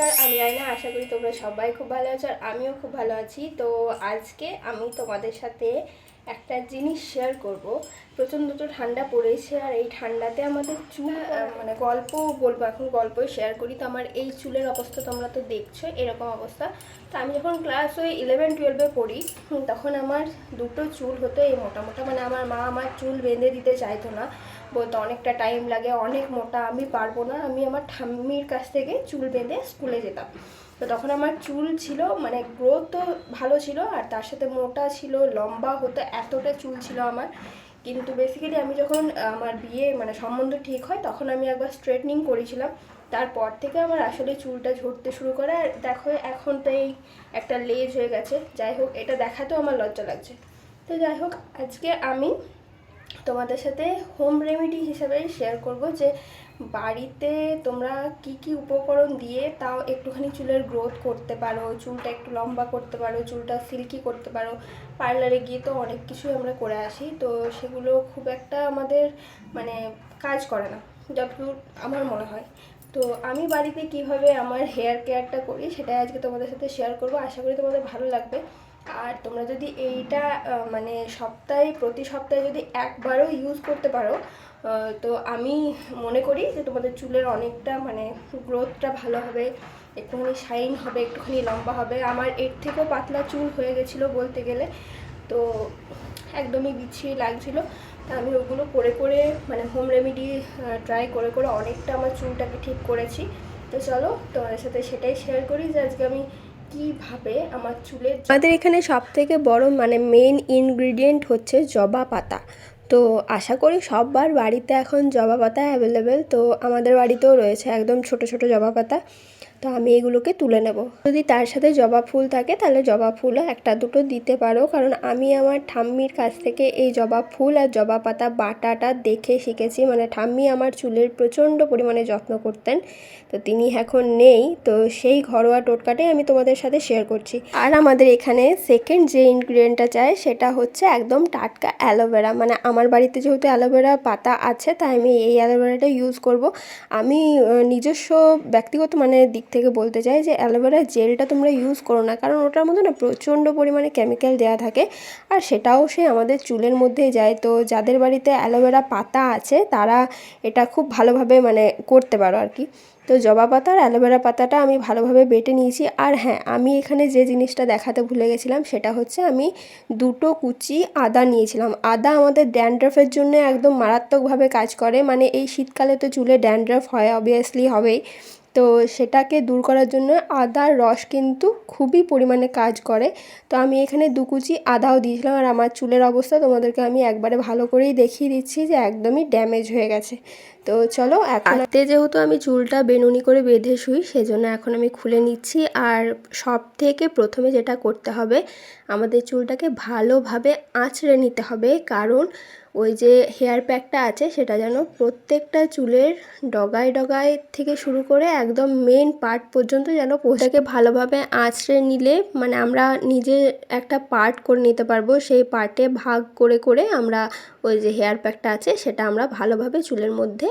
নমস্কার, আমি রাইনা। আশা করি তোমরা সবাই খুব ভালো আছো আর আমিও খুব ভালো আছি। তো আজকে আমি তোমাদের সাথে একটা জিনিস শেয়ার করব। প্রচণ্ড তো ঠান্ডা পড়েছে আর এই ঠান্ডাতে আমাদের চুল মানে গল্প বলবো, এখন গল্পই শেয়ার করি। তো আমার এই চুলের অবস্থা তোমরা তো দেখছো, এরকম অবস্থা। তো আমি যখন ক্লাস ওই 11-12-এ পড়ি তখন আমার দুটো চুল হতো এই মোটা মোটা, মানে আমার মা আমার চুল বেঁধে দিতে চাইতো না, বলতো অনেকটা টাইম লাগে, অনেক মোটা, আমি পারবো না। আমি আমার ঠাম্মির কাছ থেকে চুল বেঁধে স্কুলে যেতাম। তো তখন আমার চুল ছিল, মানে গ্রোথ তো ভালো ছিল আর তার সাথে মোটা ছিল, লম্বা হতো, এতটা চুল ছিল আমার। কিন্তু বেসিক্যালি আমি যখন আমার বিয়ে মানে সম্বন্ধ ঠিক হয় তখন আমি একবার স্ট্রেটনিং করেছিলাম। তারপর থেকে আমার আসলে চুলটা ঝরতে শুরু করে। আর দেখো এখন তো এই একটা লেজ হয়ে গেছে। যাই হোক, এটা দেখাতেও আমার লজ্জা লাগছে। তো যাই হোক, আজকে আমি তোমাদের সাথে হোম রেমেডি হিসেবে শেয়ার করব যে বাড়িতে তোমরা কি কি উপকরণ দিয়ে তাও একটুখানি চুলের গ্রোথ করতে পারো, চুলটা একটু লম্বা করতে পারো, চুলটা সিল্কি করতে পারো। পার্লারে গিয়ে তো অনেক কিছুই আমরা করে আসি, তো সেগুলো খুব একটা আমাদের মানে কাজ করে না যতদূর আমার মনে হয়। তো আমি বাড়িতে কিভাবে আমার হেয়ার কেয়ারটা করি সেটাই আজকে তোমাদের সাথে শেয়ার করব। আশা করি তোমাদের ভালো লাগবে। আর তোমরা যদি এইটা মানে প্রতি সপ্তাহে যদি একবারও ইউজ করতে পারো, তো আমি মনে করি যে তোমাদের চুলের অনেকটা মানে গ্রোথটা ভালো হবে, একটুখানি শাইন হবে, একটুখানি লম্বা হবে। আমার এর থেকেও পাতলা চুল হয়ে গেছিলো বলতে গেলে, তো একদমই বিচ্ছিরি লাগছিল। তা আমি ওগুলো করে করে মানে হোম রেমেডি ট্রাই করে করে অনেকটা আমার চুলটাকে ঠিক করেছি। তো চলো তোমাদের সাথে সেটাই শেয়ার করি যে আজকে আমি কিভাবে আমার চুলের, আমাদের এখানে সব থেকে বড় মানে মেন ইনগ্রিডিয়েন্ট হচ্ছে জবা পাতা। তো আশা করি সবার বাড়িতে এখন জবা পাতা অ্যাভেলেবেল। তো আমাদের বাড়িতেও রয়েছে একদম ছোট ছোট জবা পাতা। তো আমি এগুলোকে তুলে নেব। যদি তার সাথে জবা ফুল থাকে তাহলে জবা ফুলও একটা দুটো দিতে পারো, কারণ আমি আমার ঠাম্মির কাছ থেকে এই জবা ফুল আর জবা পাতা বাটাটা দেখে শিখেছি। মানে ঠাম্মি আমার চুলের প্রচণ্ড পরিমাণে যত্ন করতেন, তো তিনি এখন নেই। তো সেই ঘরোয়া টোটকাটাই আমি তোমাদের সাথে শেয়ার করছি। আর আমাদের এখানে সেকেন্ড যে ইনগ্রিডিয়েন্টটা চাই সেটা হচ্ছে একদম টাটকা অ্যালোভেরা। মানে আমার বাড়িতে যেহেতু অ্যালোভেরা পাতা আছে তাই আমি এই অ্যালোভেরাটা ইউজ করব। আমি নিজস্ব ব্যক্তিগত মানে দিক থেকে বলতে চাই যে অ্যালোভেরা জেলটা তোমরা ইউজ করো না, কারণ ওটার মধ্যে না প্রচণ্ড পরিমাণে কেমিক্যাল দেওয়া থাকে আর সেটাও সে আমাদের চুলের মধ্যেই যায়। তো যাদের বাড়িতে অ্যালোভেরা পাতা আছে তারা এটা খুব ভালোভাবে মানে করতে পারো আর কি। তো জবা পাতা আর অ্যালোভেরা পাতাটা আমি ভালোভাবে বেটে নিয়েছি। আর হ্যাঁ, আমি এখানে যে জিনিসটা দেখাতে ভুলে গেছিলাম সেটা হচ্ছে আমি দুটো কুচি আদা নিয়েছিলাম। আদা আমাদের ড্যান্ড্রাফের জন্য একদম মারাত্মকভাবে কাজ করে। মানে এই শীতকালে তো চুলে ড্যান্ড্রাফ হয়, অবভিয়াসলি হবেই। তো সেটাকে দূর করার জন্য আদার রস কিন্তু খুবই পরিমাণে কাজ করে। তো আমি এখানে দু কুচি আদাও দিয়েছিলাম। আর আমার চুলের অবস্থা তোমাদেরকে আমি একবারে ভালো করেই দেখিয়ে দিচ্ছি যে একদমই ড্যামেজ হয়ে গেছে। তো চলো, এখন যেহেতু আমি চুলটা বেনুনি করে বেঁধে শুই সেজন্য এখন আমি খুলে নিচ্ছি। আর সব থেকে প্রথমে যেটা করতে হবে, আমাদের চুলটাকে ভালোভাবে আঁচড়ে নিতে হবে, কারণ ওই যে হেয়ার প্যাকটা আছে সেটা যেন প্রত্যেকটা চুলের ডগায় ডগায় থেকে শুরু করে একদম মেন পার্ট পর্যন্ত যেন পোশাকে ভালোভাবে আঁচড়ে নিলে মানে আমরা নিজে একটা পার্ট করে নিতে পারবো। সেই পার্টে ভাগ করে করে আমরা ওই যে হেয়ার প্যাকটা আছে সেটা আমরা ভালোভাবে চুলের মধ্যে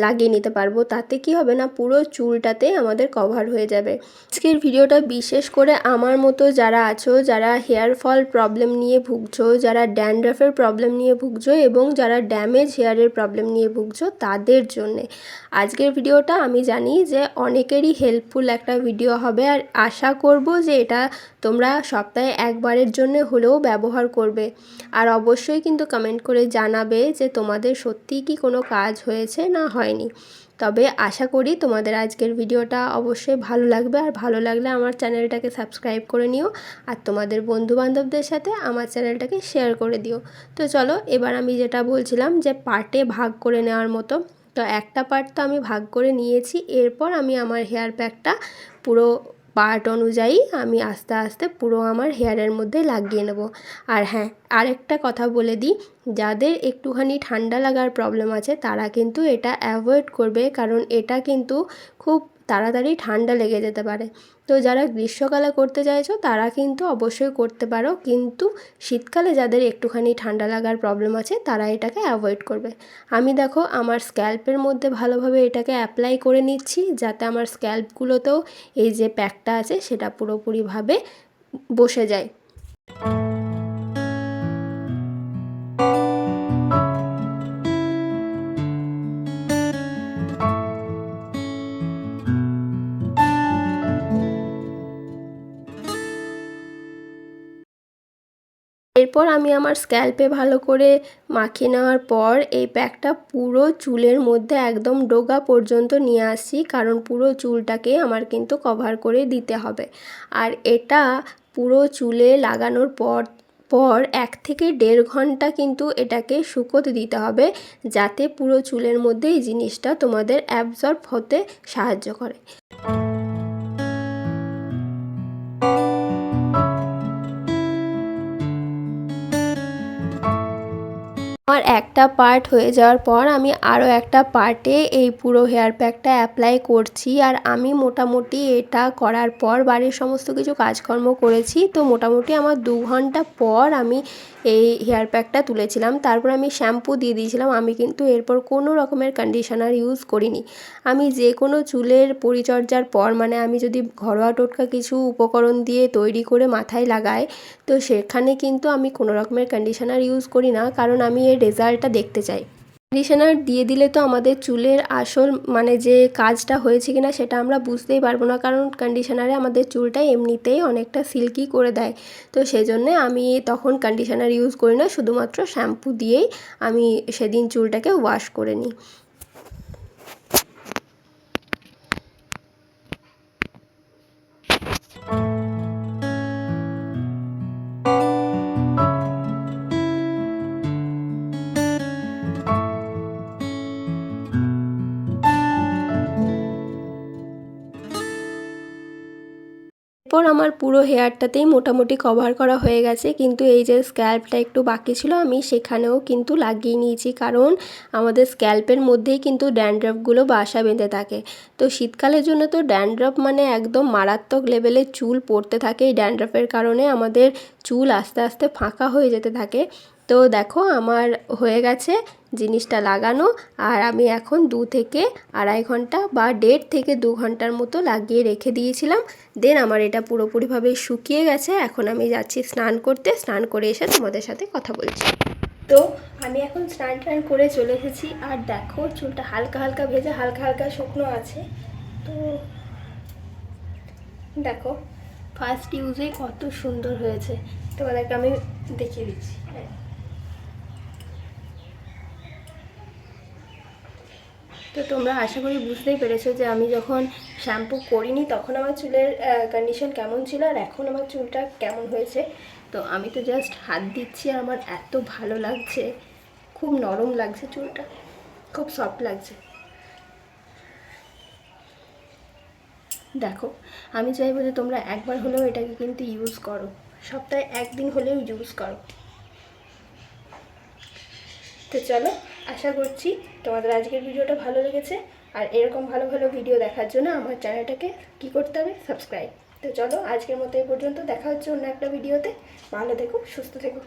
লাগিয়ে নিতে পারবো। তাতে কি হবে না, পুরো চুলটাতে আমাদের কভার হয়ে যাবে। আজকের ভিডিওটা বিশেষ করে আমার মতো যারা আছো, যারা হেয়ার ফল প্রবলেম নিয়ে ভুগছো, যারা ড্যান্ড্রাফের প্রবলেম নিয়ে ভুগছো এবং যারা ড্যামেজ হেয়ারের প্রবলেম নিয়ে ভুগছো তাদের জন্যে আজকের ভিডিওটা। আমি জানি যে অনেকেরই হেল্পফুল একটা ভিডিও হবে আর আশা করব যে এটা তোমরা সপ্তাহে একবারের জন্য হলেও ব্যবহার করবে। আর অবশ্যই কিন্তু কমেন্ট করে জানাবে যে তোমাদের সত্যিই কি কোনো কাজ হয়েছে না হয়নি। তবে আশা করি তোমাদের আজকের ভিডিওটা অবশ্যই ভালো লাগবে। আর ভালো লাগলে আমার চ্যানেলটাকে সাবস্ক্রাইব করে নিও আর তোমাদের বন্ধুবান্ধবদের সাথে আমার চ্যানেলটাকে শেয়ার করে দিও। তো চলো, এবার আমি যেটা বলছিলাম যে পার্টে ভাগ করে নেওয়ার মতো, তো একটা পার্ট তো আমি ভাগ করে নিয়েছি। এরপর আমি আমার হেয়ার প্যাকটা পুরো পার্ট অনুযায়ী আমি আস্তে আস্তে পুরো আমার হেয়ারের মধ্যে লাগিয়ে নেব। আর হ্যাঁ, আরেকটা কথা বলে দিই, যাদের একটুখানি ঠান্ডা লাগার প্রবলেম আছে তারা কিন্তু এটা অ্যাভয়েড করবে, কারণ এটা কিন্তু খুব তাড়াতাড়ি ঠান্ডা লেগে যেতে পারে। তো যারা গ্রীষ্মকালে করতে চাইছো তারা কিন্তু অবশ্যই করতে পারো, কিন্তু শীতকালে যাদের একটুখানি ঠান্ডা লাগার প্রবলেম আছে তারা এটাকে অ্যাভয়েড করবে। আমি দেখো আমার স্ক্যাল্পের মধ্যে ভালোভাবে এটাকে অ্যাপ্লাই করে নিচ্ছি, যাতে আমার স্ক্যাল্পগুলোতেও এই যে প্যাকটা আছে সেটা পুরোপুরিভাবে বসে যায়। এরপর আমি আমার স্ক্যাল্পে ভালো করে মাখিয়ে নেওয়ার পর এই প্যাকটা পুরো চুলের মধ্যে একদম ডোগা পর্যন্ত নিয়ে আসছি, কারণ পুরো চুলটাকে আমার কিন্তু কভার করে দিতে হবে। আর এটা পুরো চুলে লাগানোর পর 1 থেকে 1.5 ঘন্টা কিন্তু এটাকে শুকোতে দিতে হবে, যাতে পুরো চুলের মধ্যে এই জিনিসটা তোমাদের অ্যাবজর্ব হতে সাহায্য করে। আমার একটা পার্ট হয়ে যাওয়ার পর আমি আরও একটা পার্টে এই পুরো হেয়ার প্যাকটা অ্যাপ্লাই করছি। আর আমি মোটামুটি এটা করার পর বাড়ির সমস্ত কিছু কাজকর্ম করেছি, তো মোটামুটি আমার 2 ঘন্টা পর আমি এই হেয়ার প্যাকটা তুলেছিলাম। তারপর আমি শ্যাম্পু দিয়ে দিয়েছিলাম। আমি কিন্তু এরপর কোনো রকমের কন্ডিশনার ইউজ করিনি। আমি যে কোনো চুলের পরিচর্যার পর, মানে আমি যদি ঘরোয়া টোটকা কিছু উপকরণ দিয়ে তৈরি করে মাথায় লাগাই, তো সেখানে কিন্তু আমি কোনো রকমের কন্ডিশনার ইউজ করি না, কারণ আমি এর রেজাল্টটা দেখতে চাই। কন্ডিশনার দিয়ে দিলে তো আমাদের চুলের আসল মানে যে কাজটা হয়েছে কিনা সেটা আমরা বুঝতেই পারবো না, কারণ কন্ডিশনারে আমাদের চুলটা এমনিতেই অনেকটা সিল্কি করে দেয়। তো সেজন্যে আমি তখন কন্ডিশনার ইউজ করি না, শুধুমাত্র শ্যাম্পু দিয়েই আমি সেদিন চুলটাকে ওয়াশ করে নিই। এরপর আমার পুরো হেয়ারটাতেই মোটামুটি কভার করা হয়ে গেছে, কিন্তু এই যে স্ক্যাল্পটা একটু বাকি ছিল আমি সেখানেও কিন্তু লাগিয়ে নিয়েছি, কারণ আমাদের স্ক্যাল্পের মধ্যেই কিন্তু ড্যান্ড্রফগুলো বাসা বেঁধে থাকে। তো শীতকালের জন্য তো ড্যান্ড্রফ মানে একদম মারাত্মক লেভেলের চুল পড়তে থাকে। এই ড্যান্ড্রফের কারণে আমাদের চুল আস্তে আস্তে ফাঁকা হয়ে যেতে থাকে। তো দেখো আমার হয়ে গেছে জিনিসটা লাগানো, আর আমি এখন 2 থেকে 2.5 ঘন্টা বা 1.5 থেকে 2 ঘন্টার মতো লাগিয়ে রেখে দিয়েছিলাম। দেন আমার এটা পুরোপুরিভাবে শুকিয়ে গেছে। এখন আমি যাচ্ছি স্নান করতে, স্নান করে এসে তোমাদের সাথে কথা বলছি। তো আমি এখন স্নান করে চলে এসেছি, আর দেখো চুলটা হালকা হালকা ভেজা, হালকা হালকা শুকনো আছে। তো দেখো ফার্স্ট ইউজেই কত সুন্দর হয়েছে, তোমাদেরকে আমি দেখিয়ে দিচ্ছি। তো তোমরা আশা করি বুঝতেই পেরেছো যে আমি যখন শ্যাম্পু করিনি তখন আমার চুলের কন্ডিশন কেমন ছিল, আর এখন আমার চুলটা কেমন হয়েছে। তো আমি তো জাস্ট হাত দিচ্ছি আর আমার এত ভালো লাগছে, খুব নরম লাগছে চুলটা, খুব সফট লাগছে। দেখো আমি চাইবো যে তোমরা একবার হলেও এটাকে কিন্তু ইউজ করো, সপ্তাহে 1 দিন হলেও ইউজ করো। তো চলো, আশা করছি তোমাদের আজকের ভিডিওটা ভালো লেগেছে, আর এরকম ভালো ভালো ভিডিও দেখার জন্য আমার চ্যানেলটাকে কী করতে হবে, সাবস্ক্রাইব। তো চলো আজকের মতো এই পর্যন্ত, দেখা হচ্ছে অন্য একটা ভিডিওতে। ভালো থেকো, সুস্থ থেকো।